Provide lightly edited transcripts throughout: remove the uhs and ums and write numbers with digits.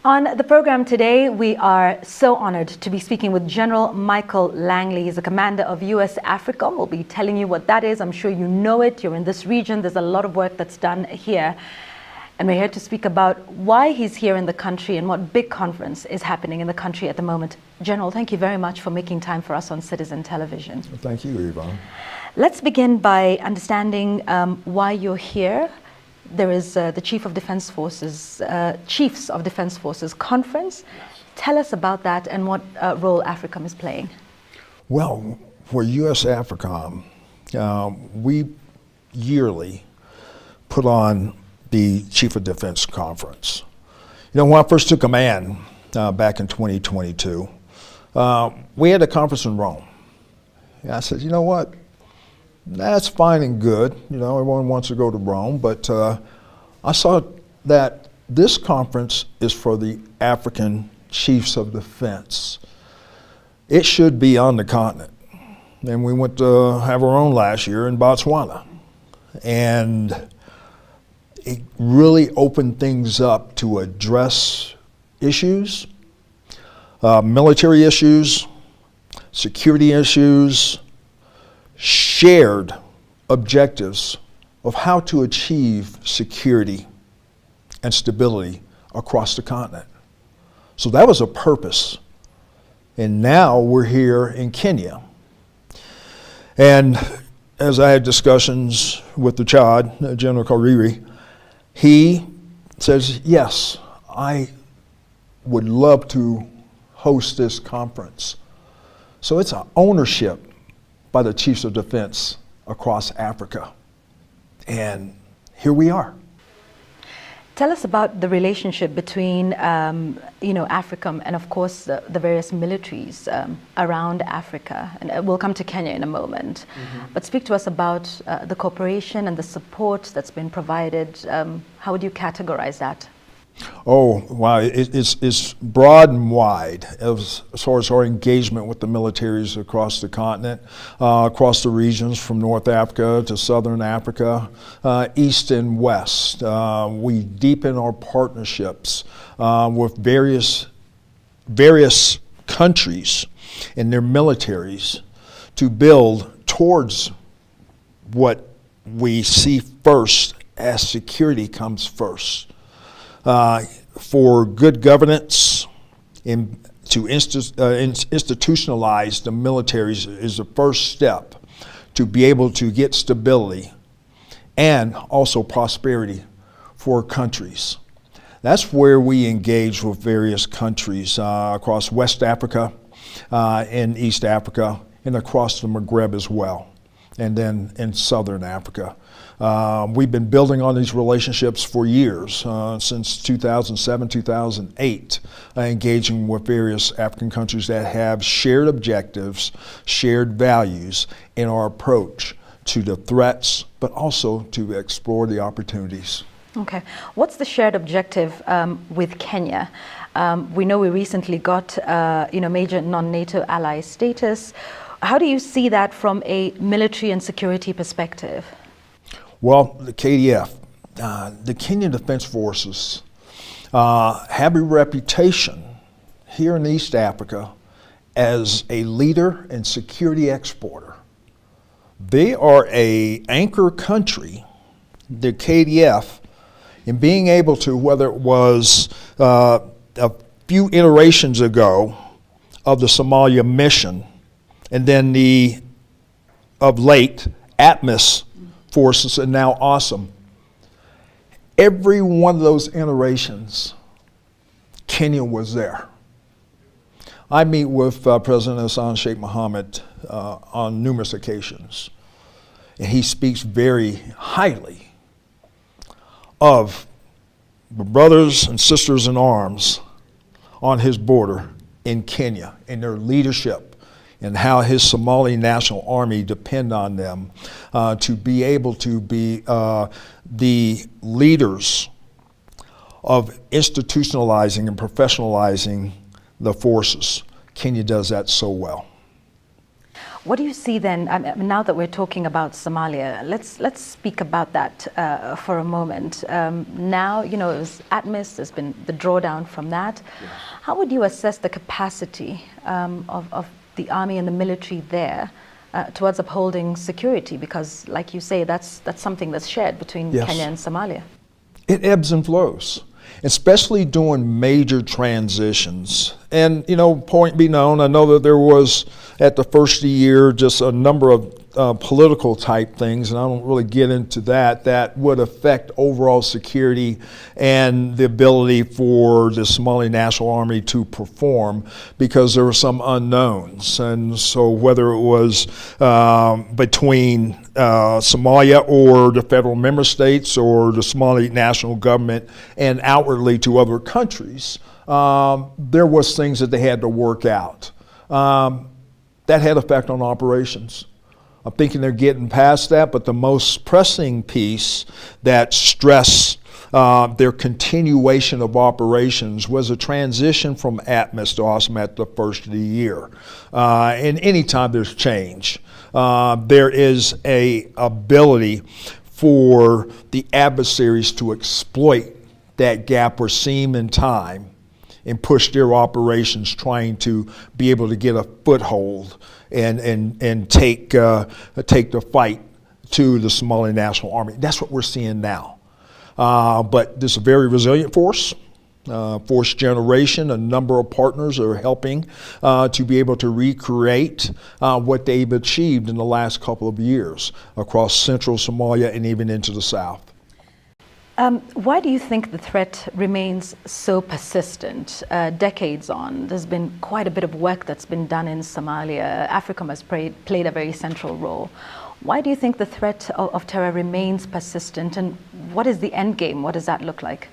On the program today, we are so honored to be speaking with General Michael Langley. He's the commander of U.S. AFRICOM. We'll be telling you what that is. I'm sure you know it. You're in this region. There's a lot of work that's done here. And we're here to speak about why he's here in the country and what big conference is happening in the country at the moment. General, thank you very much for making time for us on Citizen Television. Thank you, Yvonne. Let's begin by understanding why you're here. There is the Chiefs of Defense Forces conference. Tell us about that and what role AFRICOM is playing. Well, for U.S. AFRICOM, we yearly put on the Chief of Defense Conference. You know, when I first took command back in 2022, we had a conference in Rome. And I said, you know what? That's fine and good. You know, everyone wants to go to Rome, but I saw that this conference is for the African Chiefs of Defense. It should be on the continent. And we went to have our own last year in Botswana. And it really opened things up to address issues, military issues, security issues, shared objectives of how to achieve security and stability across the continent. So that was a purpose. And now we're here in Kenya. And as I had discussions with the Chad, General Kariri, he says, yes, I would love to host this conference. So it's an ownership by the Chiefs of Defense across Africa. And here we are. Tell us about the relationship between, AFRICOM and, of course, the various militaries around Africa. And we'll come to Kenya in a moment. Mm-hmm. But speak to us about the cooperation and the support that's been provided. How would you categorize that? Oh, wow. It's broad and wide as far as our engagement with the militaries across the continent, across the regions from North Africa to Southern Africa, East and West. We deepen our partnerships with various countries and their militaries to build towards what we see first as security comes first. For good governance and to institutionalize the militaries is the first step to be able to get stability and also prosperity for countries. That's where we engage with various countries across West Africa and East Africa and across the Maghreb as well, and then in Southern Africa. We've been building on these relationships for years, since 2007, 2008, engaging with various African countries that have shared objectives, shared values in our approach to the threats, but also to explore the opportunities. Okay. What's the shared objective with Kenya? We know we recently got major non-NATO ally status. How do you see that from a military and security perspective? Well, the KDF, the Kenyan Defense Forces, have a reputation here in East Africa as a leader and security exporter. They are an anchor country, the KDF, in being able to, whether it was a few iterations ago of the Somalia mission, and then of late, ATMIS forces, and now awesome. Every one of those iterations, Kenya was there. I meet with President Hassan Sheikh Mohammed on numerous occasions, and he speaks very highly of the brothers and sisters in arms on his border in Kenya and their leadership, and how his Somali National Army depend on them to be able to be the leaders of institutionalizing and professionalizing the forces. Kenya does that so well. What do you see then, now that we're talking about Somalia, let's speak about that for a moment. Now, it was ATMIS, there's been the drawdown from that. Yes. How would you assess the capacity of the army and the military there towards upholding security? Because, like you say, that's something that's shared between yes. Kenya and Somalia. It ebbs and flows, especially during major transitions. And, point be known, I know that there was, at the first of the year, just a number of political type things, and I don't really get into that would affect overall security and the ability for the Somali National Army to perform, because there were some unknowns. And so whether it was between Somalia or the federal member states or the Somali national government and outwardly to other countries, there was things that they had to work out. That had effect on operations. I'm thinking they're getting past that, but the most pressing piece that stressed their continuation of operations was a transition from ATMIS to AWESOM at the first of the year. And anytime there's change, there is a ability for the adversaries to exploit that gap or seam in time and push their operations, trying to be able to get a foothold and take the fight to the Somali National Army. That's what we're seeing now. But this is a very resilient force, force generation. A number of partners are helping to be able to recreate what they've achieved in the last couple of years across central Somalia and even into the south. Why do you think the threat remains so persistent decades on? There's been quite a bit of work that's been done in Somalia. AFRICOM has played a very central role. Why do you think the threat of terror remains persistent, and what is the end game? What does that look like?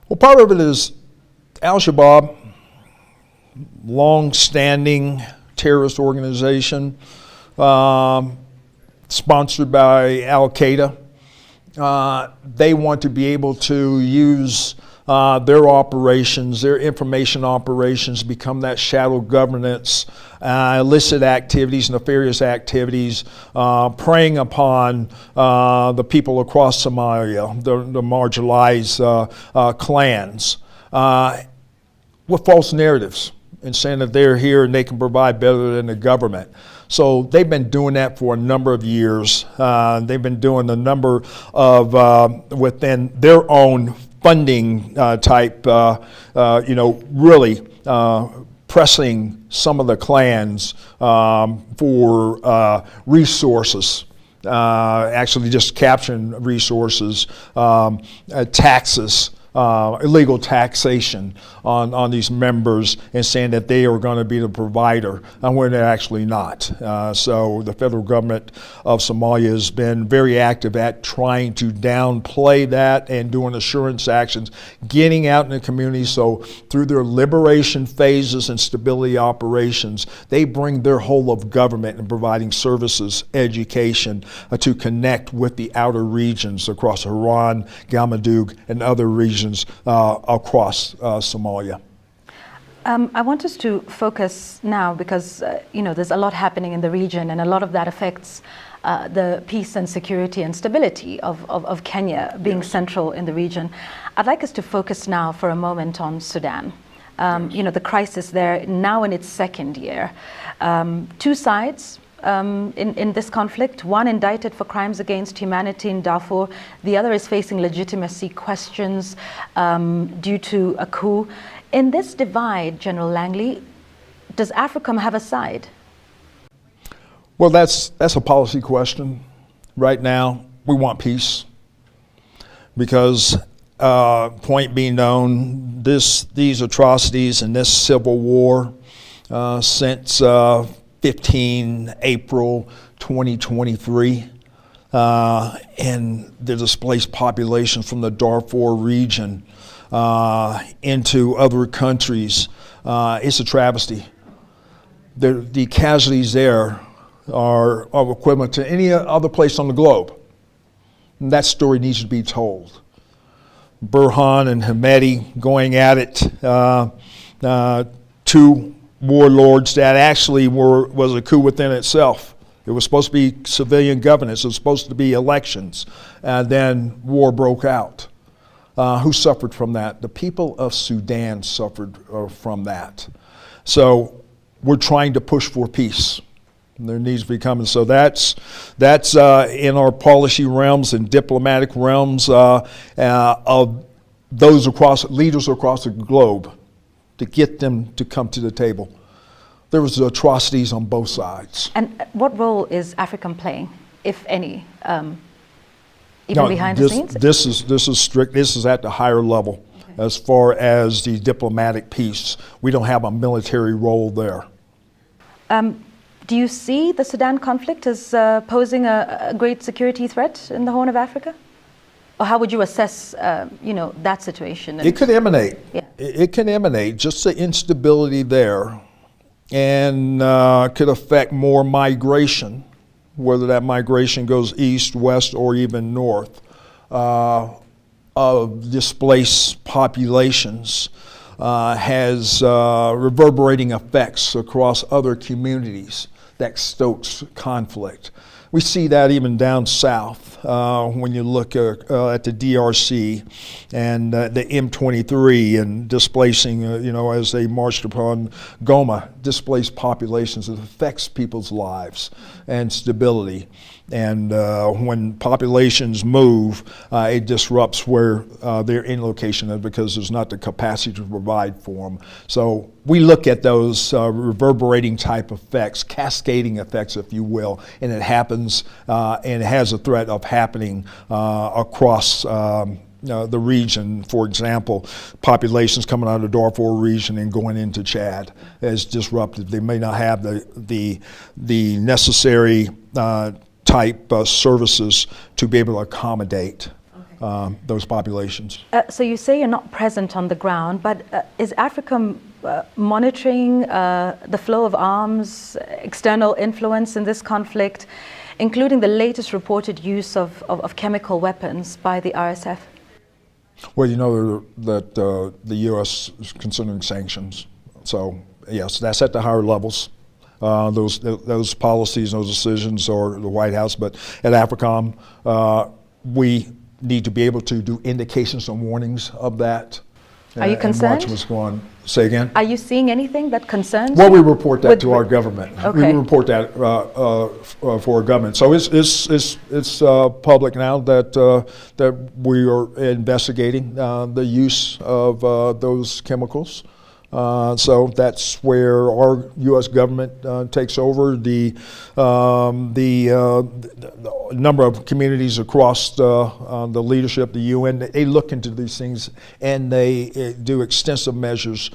Well, part of it is Al-Shabaab, long-standing terrorist organization, sponsored by Al-Qaeda. They want to be able to use their operations, their information operations, become that shadow governance, illicit activities, nefarious activities, preying upon the people across Somalia, the marginalized clans, with false narratives and saying that they're here and they can provide better than the government. So they've been doing that for a number of years. They've been doing a number of, within their own funding type, really pressing some of the clans for resources, actually just capturing resources, taxes, illegal taxation on these members, and saying that they are going to be the provider when they're actually not. So the federal government of Somalia has been very active at trying to downplay that and doing assurance actions, getting out in the community. So through their liberation phases and stability operations, they bring their whole of government in providing services, education, to connect with the outer regions across Haran, Galmudug, and other regions across Somalia. I want us to focus now because there's a lot happening in the region, and a lot of that affects the peace and security and stability of Kenya being yes. central in the region. I'd like us to focus now for a moment on Sudan. Yes. The crisis there now in its second year. Two sides. In this conflict, one indicted for crimes against humanity in Darfur, the other is facing legitimacy questions due to a coup. In this divide, General Langley, does AFRICOM have a side? Well, that's a policy question. Right now, we want peace because, point being known, these atrocities and this civil war since 15 April 2023, and the displaced population from the Darfur region into other countries. It's a travesty. The casualties there are equivalent to any other place on the globe. And that story needs to be told. Burhan and Hamedi going at it, two warlords that actually was a coup within itself. It was supposed to be civilian governance. It was supposed to be elections. And then war broke out. Who suffered from that? The people of Sudan suffered from that. So we're trying to push for peace. There needs to be coming. So that's in our policy realms and diplomatic realms of those leaders across the globe, to get them to come to the table. There was atrocities on both sides. And what role is Africa playing, if any, even behind the scenes? This is strict. This is at the higher level. Okay. As far as the diplomatic piece, we don't have a military role there. Do you see the Sudan conflict as posing a great security threat in the Horn of Africa? Or how would you assess, that situation? It could emanate. Yeah. It can emanate. Just the instability there, and could affect more migration, whether that migration goes east, west, or even north, of displaced populations. Has reverberating effects across other communities that stokes conflict. We see that even down south when you look at the DRC and the M23 and displacing, as they marched upon Goma, displaced populations. It affects people's lives and stability. And when populations move, it disrupts where their in location is, because there's not the capacity to provide for them. So we look at those reverberating type effects, cascading effects, if you will, and it happens and it has a threat of happening across the region. For example, populations coming out of the Darfur region and going into Chad is disrupted. They may not have the necessary type services to be able to accommodate those populations. So you say you're not present on the ground, but is Africa monitoring the flow of arms, external influence in this conflict, including the latest reported use of chemical weapons by the RSF? Well, you know that the U.S. is considering sanctions. So yes, that's at the higher levels. Those policies, those decisions are the White House, but at AFRICOM, we need to be able to do indications and warnings of that. Are you concerned? And watch what's going on. Say again? Are you seeing anything that concerns Well, you? we report that to our government. Okay. We report that for our government. So it's public now that we are investigating the use of those chemicals. So that's where our U.S. government takes over. The number of communities across the leadership, the UN, they look into these things and they do extensive measures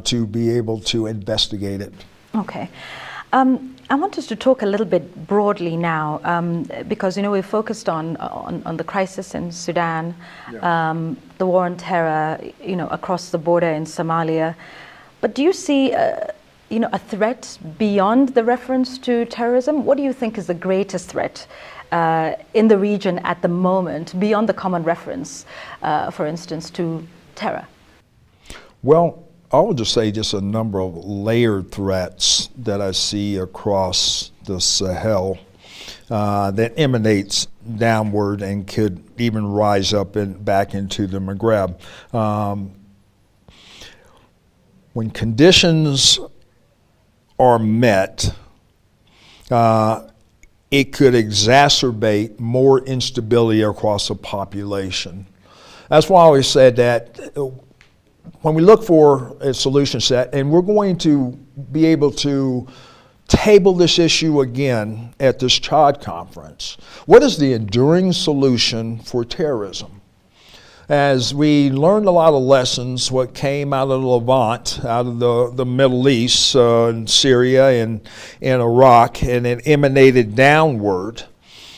to be able to investigate it. Okay. I want us to talk a little bit broadly now, because we've focused on the crisis in Sudan, the war on terror, across the border in Somalia. But do you see, a threat beyond the reference to terrorism? What do you think is the greatest threat in the region at the moment, beyond the common reference, for instance, to terror? Well, I would just say just a number of layered threats that I see across the Sahel that emanates downward and could even rise up and back into the Maghreb. When conditions are met, it could exacerbate more instability across the population. That's why I always said that when we look for a solution set, and we're going to be able to table this issue again at this Chad conference, what is the enduring solution for terrorism? As we learned a lot of lessons, what came out of the Levant, out of the Middle East, and Syria and Iraq, and it emanated downward.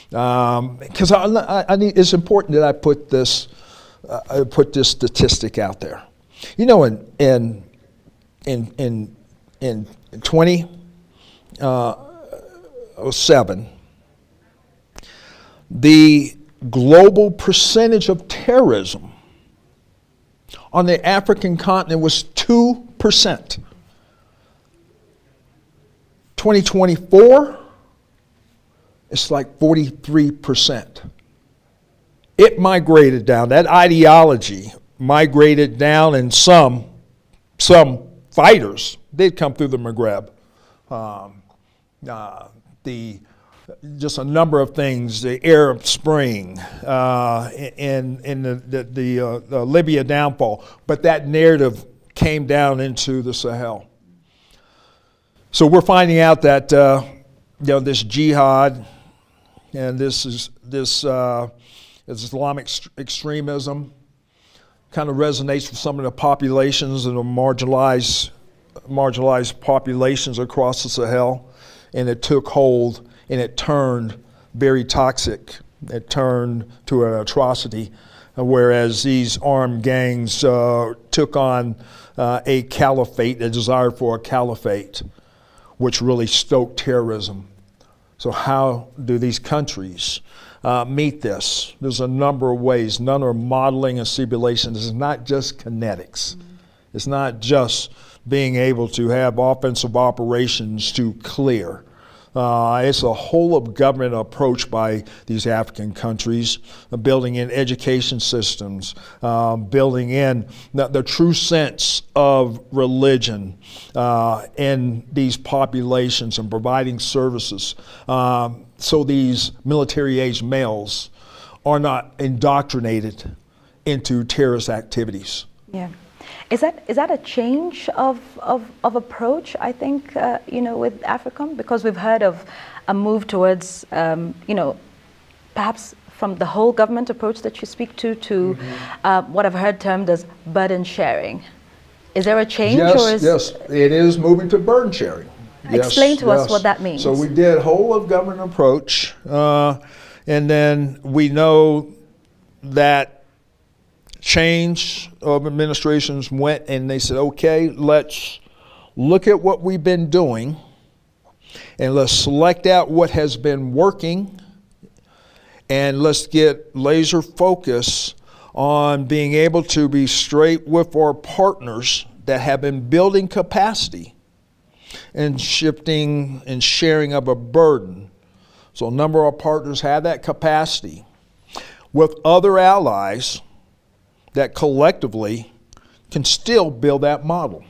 Because it's important that I put this statistic out there. In 2007, the global percentage of terrorism on the African continent was 2%. 2024, it's like 43%. It migrated down. That ideology migrated down, and some fighters did come through the Maghreb. Just a number of things, the Arab Spring, and the Libya downfall, but that narrative came down into the Sahel. So we're finding out that this jihad and this Islamic extremism kind of resonates with some of the populations and the marginalized populations across the Sahel, and it took hold and it turned very toxic. It turned to an atrocity, whereas these armed gangs took on a caliphate, a desire for a caliphate, which really stoked terrorism. So how do these countries meet this? There's a number of ways. None are modeling a simulation. This is not just kinetics. It's not just being able to have offensive operations to clear. It's a whole of government approach by these African countries, building in education systems, building in the true sense of religion in these populations, and providing services so these military-aged males are not indoctrinated into terrorist activities. Yeah. Is that a change of approach, I think, with AFRICOM? Because we've heard of a move towards, perhaps from the whole government approach that you speak to what I've heard termed as burden sharing. Is there a change? Yes, it is moving to burden sharing. Explain to us what that means. So we did whole of government approach, and then we know that change of administrations went and they said, okay, let's look at what we've been doing and let's select out what has been working, and let's get laser focus on being able to be straight with our partners that have been building capacity and shifting and sharing of a burden. So a number of our partners have that capacity with other allies that collectively can still build that model.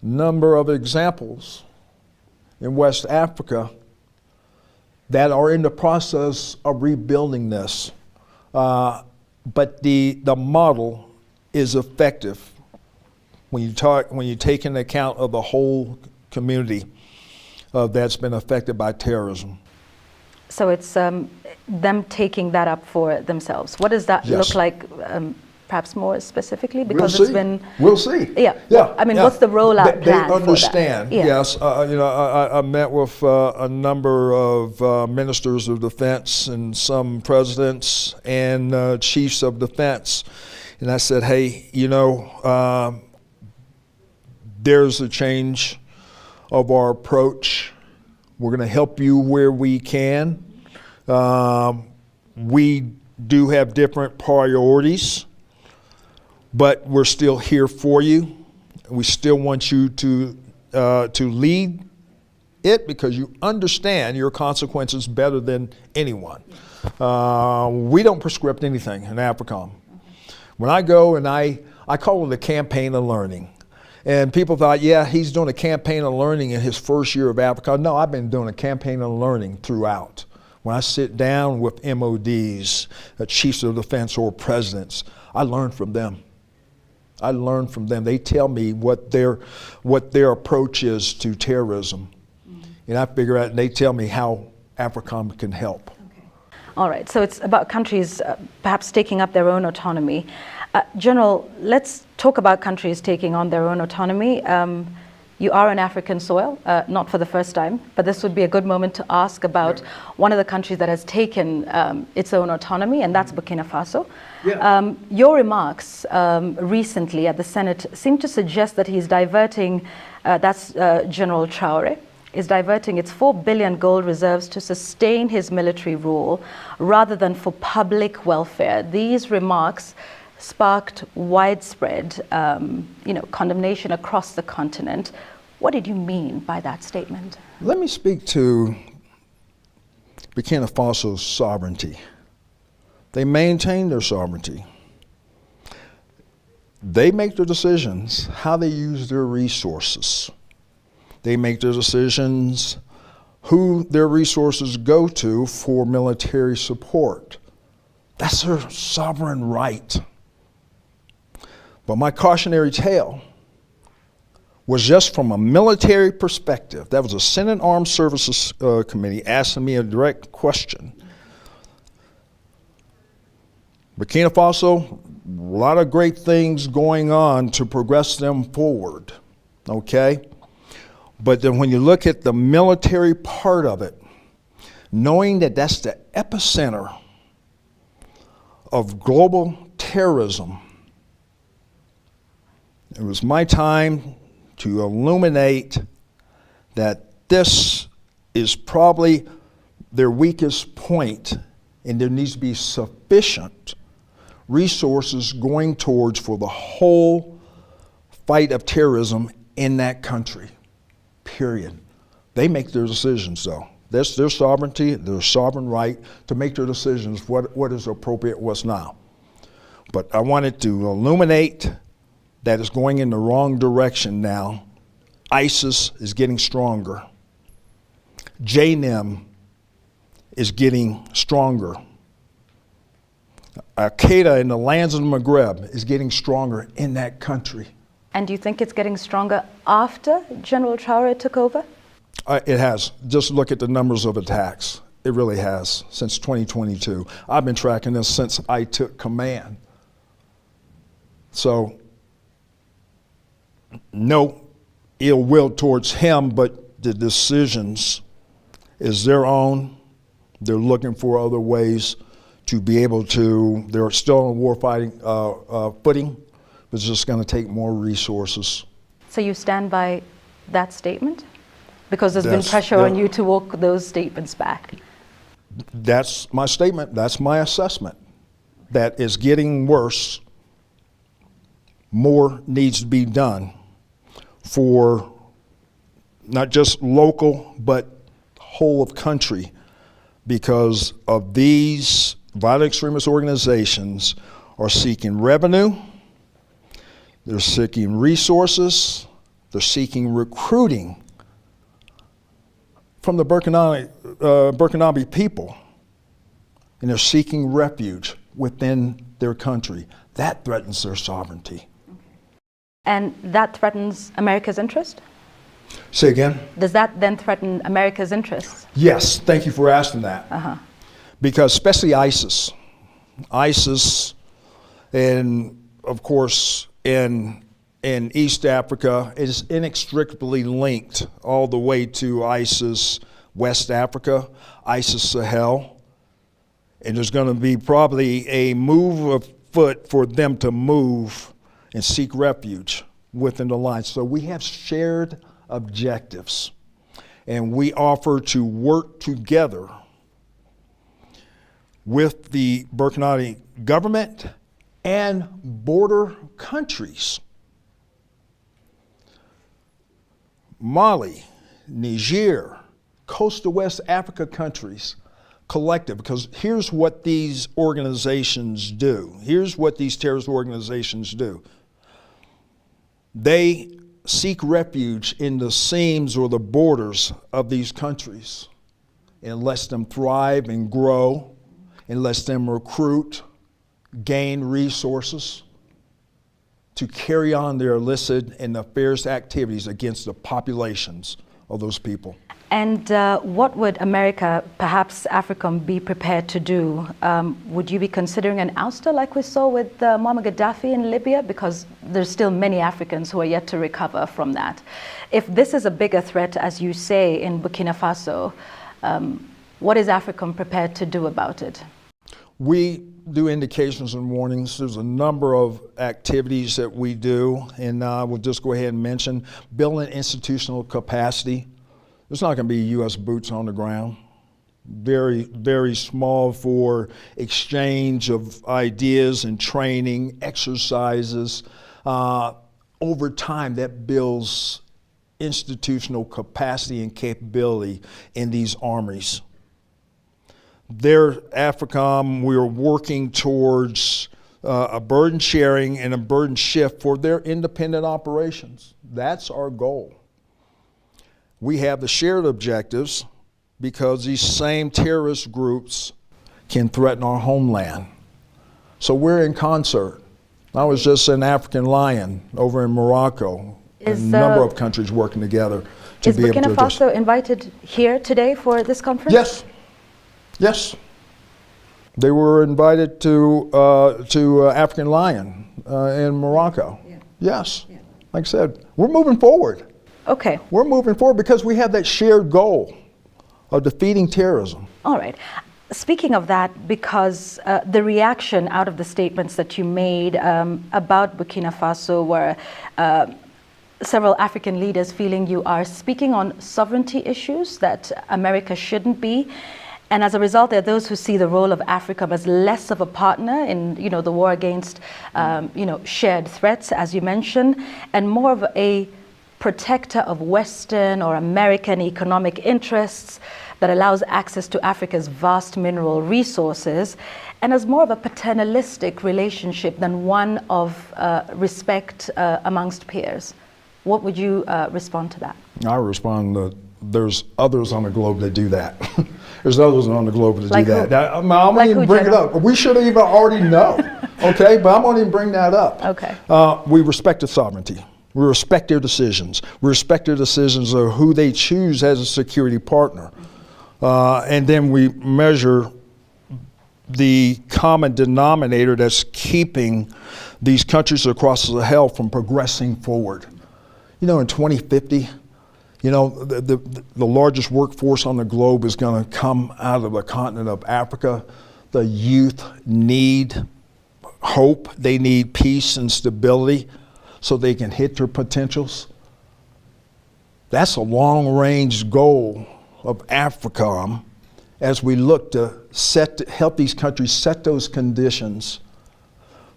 Number of examples in West Africa that are in the process of rebuilding this. But the model is effective when you take into account of the whole community that's been affected by terrorism. So it's them taking that up for themselves. What does that look like, perhaps more specifically? Because we'll see. Yeah. I mean, what's the rollout plan? They understand. For that? Yeah. Yes. I met with a number of ministers of defense and some presidents and chiefs of defense, and I said, hey, there's a change of our approach. We're going to help you where we can. We do have different priorities, but we're still here for you. We still want you to lead it because you understand your consequences better than anyone. We don't prescript anything in AFRICOM. When I go and I call it a campaign of learning. And people thought, yeah, he's doing a campaign of learning in his first year of AFRICOM. No, I've been doing a campaign of learning throughout. When I sit down with MODs, chiefs of defense or presidents, I learn from them. They tell me what their approach is to terrorism. And I figure out, and they tell me how AFRICOM can help. Okay. All right, so it's about countries perhaps taking up their own autonomy. General, let's talk about countries taking on their own autonomy. You are on African soil, not for the first time, but this would be a good moment to ask about one of the countries that has taken its own autonomy, and that's Burkina Faso. Yeah. Your remarks recently at the Senate seem to suggest that he's diverting, General Traore, is diverting its 4 billion gold reserves to sustain his military rule rather than for public welfare. These remarks sparked widespread condemnation across the continent. What did you mean by that statement? Let me speak to Burkina Faso's sovereignty. They maintain their sovereignty. They make their decisions how they use their resources. They make their decisions who their resources go to for military support. That's their sovereign right. But my cautionary tale was just from a military perspective. That was a Senate Armed Services Committee asking me a direct question. Burkina Faso, a lot of great things going on to progress them forward, okay? But then when you look at the military part of it, knowing that that's the epicenter of global terrorism, it was my time to illuminate that this is probably their weakest point, and there needs to be sufficient resources going towards for the whole fight of terrorism in that country, period. They make their decisions, though. That's their sovereignty, their sovereign right to make their decisions, what is appropriate, what's not. But I wanted to illuminate that it's going in the wrong direction now. ISIS is getting stronger. JNIM is getting stronger. Al-Qaeda in the lands of the Maghreb is getting stronger in that country. And do you think it's getting stronger after General Traore took over? It has. Just look at the numbers of attacks. It really has, since 2022. I've been tracking this since I took command. So, no ill will towards him, but the decisions is their own. They're looking for other ways to be able to, they're still on warfighting footing, but it's just going to take more resources. So you stand by that statement? Because there's been pressure on you to walk those statements back. That's my statement. That's my assessment. That is getting worse. More needs to be done for not just local, but whole of country, because of these violent extremist organizations are seeking revenue, they're seeking resources, they're seeking recruiting from the Burkinabe people, and they're seeking refuge within their country. That threatens their sovereignty. And that threatens America's interest? Say again? Does that then threaten America's interests? Yes, thank you for asking that. Because especially ISIS, and of course in East Africa is inextricably linked all the way to ISIS West Africa, ISIS Sahel, and there's going to be probably a move afoot for them to move and seek refuge within the line. So we have shared objectives, and we offer to work together with the Burkina government and border countries. Mali, Niger, coastal West Africa countries, collective, because here's what these organizations do. Here's what these terrorist organizations do. They seek refuge in the seams or the borders of these countries and lets them thrive and grow and lets them recruit, gain resources to carry on their illicit and nefarious activities against the populations of those people. And what would America, perhaps AFRICOM, be prepared to do? Would you be considering an ouster like we saw with Muammar Gaddafi in Libya? Because there's still many Africans who are yet to recover from that. If this is a bigger threat, as you say, in Burkina Faso, what is AFRICOM prepared to do about it? We do indications and warnings. There's a number of activities that we do, and I will just go ahead and mention building institutional capacity. There's not going to be U.S. boots on the ground. Very, very small for exchange of ideas and training, exercises. Over time, that builds institutional capacity and capability in these armies. There, AFRICOM, we are working towards a burden sharing and a burden shift for their independent operations. That's our goal. We have the shared objectives because these same terrorist groups can threaten our homeland. So we're in concert. I was just in African Lion over in Morocco. A number of countries working together to be able to Is Burkina Faso invited here today for this conference? Yes. Yes. They were invited to African Lion in Morocco. Yeah. Yes. Yeah. Like I said, we're moving forward. Okay. We're moving forward because we have that shared goal of defeating terrorism. All right. Speaking of that, because the reaction out of the statements that you made about Burkina Faso were several African leaders feeling you are speaking on sovereignty issues that America shouldn't be. And as a result, there are those who see the role of Africa as less of a partner in, the war against, shared threats, as you mentioned, and more of a protector of Western or American economic interests that allows access to Africa's vast mineral resources, and as more of a paternalistic relationship than one of respect amongst peers. What would you respond to that? I respond that there's others on the globe that do that. There's others on the globe that do that. I'm not even bring it up. We should have even already know, okay? But I'm going to even bring that up. Okay. We respect the sovereignty. We respect their decisions. We respect their decisions of who they choose as a security partner. And then we measure the common denominator that's keeping these countries across the Sahel from progressing forward. In 2050, the largest workforce on the globe is going to come out of the continent of Africa. The youth need hope. They need peace and stability so they can hit their potentials. That's a long-range goal of AFRICOM as we look to help these countries set those conditions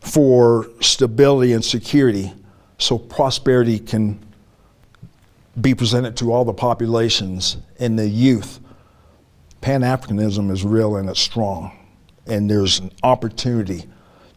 for stability and security so prosperity can be presented to all the populations and the youth. Pan-Africanism is real and it's strong, and there's an opportunity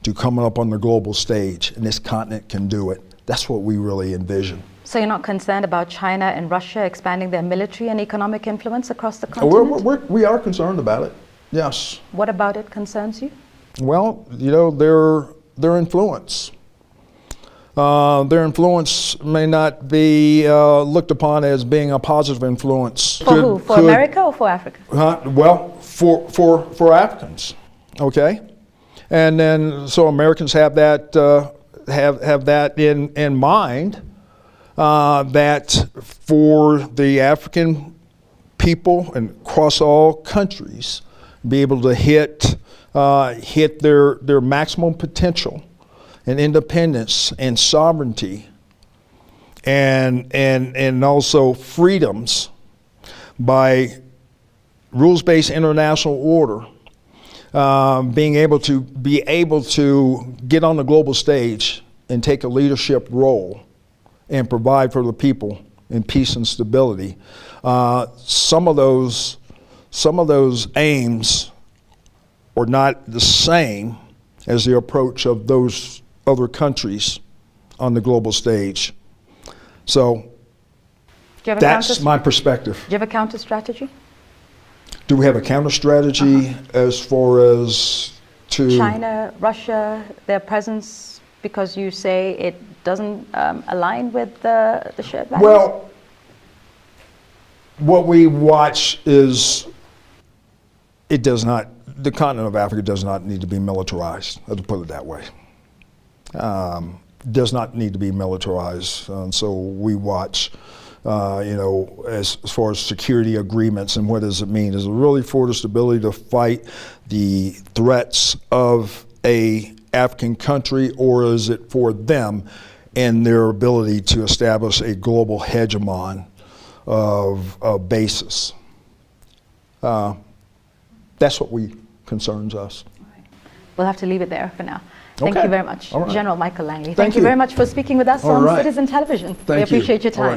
to come up on the global stage, and this continent can do it. That's what we really envision. So you're not concerned about China and Russia expanding their military and economic influence across the continent? We are concerned about it, yes. What about it concerns you? Well, their influence. Their influence may not be looked upon as being a positive influence. For who? For America or for Africa? Well, for Africans, okay? And then, so Americans have that in mind, that for the African people and across all countries, be able to hit their maximum potential and independence and sovereignty and also freedoms by rules-based international order, being able to get on the global stage and take a leadership role and provide for the people in peace and stability. Some of those aims are not the same as the approach of those other countries on the global stage. So that's my perspective. Do you have a counter strategy? Do we have a counter strategy as far as to China, Russia, their presence, because you say it doesn't align with the shared values? Well, what we watch is the continent of Africa does not need to be militarized, let's put it that way. Does not need to be militarized. So we watch, as far as security agreements and what does it mean? Is it really for the stability to fight the threats of a African country, or is it for them and their ability to establish a global hegemon of basis? That's what concerns us. We'll have to leave it there for now. Thank you very much, right. General Michael Langley. Thank you very much for speaking with us on Citizen Television. We appreciate your time.